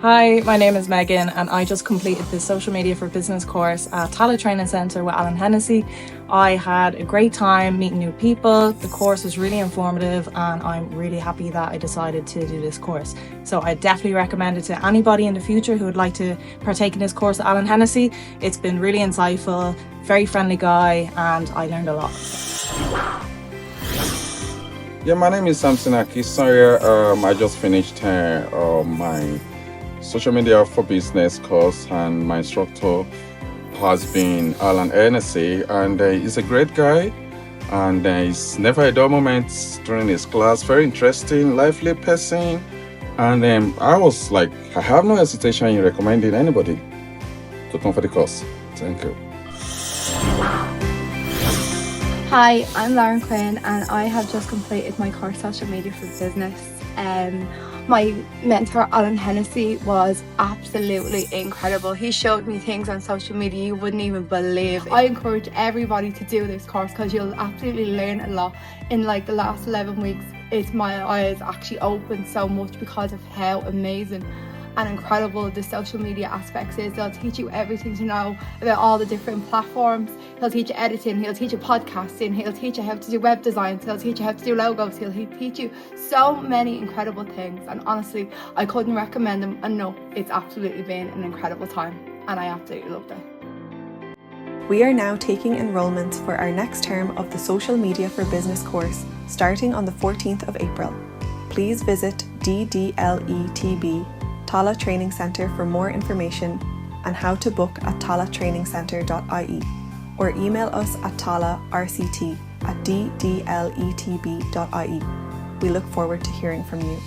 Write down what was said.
Hi, my name is Megan and I just completed the Social Media for Business course at Tala Training Centre with Alan Hennessy. I had a great time meeting new people. The course was really informative and I'm really happy that I decided to do this course. So I definitely recommend it to anybody in the future who would like to partake in this course at Alan Hennessy. It's been really insightful, very friendly guy, and I learned a lot. Yeah, my name is Samson Akinsanya. I just finished my Social Media for Business course, and my instructor has been Alan Hennessy, and he's a great guy, and he's never a dull moment during his class. Very interesting, lively person, and I was like, I have no hesitation in recommending anybody to come for the course. Thank you. Hi, I'm Lauren Quinn and I have just completed my course Social Media for Business. My mentor Alan Hennessy was absolutely incredible. He showed me things on social media you wouldn't even believe. I encourage everybody to do this course because you'll absolutely learn a lot. In like the last 11 weeks, my eyes actually opened so much because of how amazing and incredible the social media aspects is. They'll teach you everything to know about all the different platforms. He'll teach you editing, he'll teach you podcasting, he'll teach you how to do web design, he'll teach you how to do logos, he'll teach you so many incredible things, and honestly I couldn't recommend them enough. It's absolutely been an incredible time and I absolutely loved it. We are now taking enrolments for our next term of the Social Media for Business course starting on the 14th of April. Please visit DDLETB Tala Training Centre for more information and how to book at talatrainingcentre.ie or email us at talarct@ddletb.ie. We look forward to hearing from you.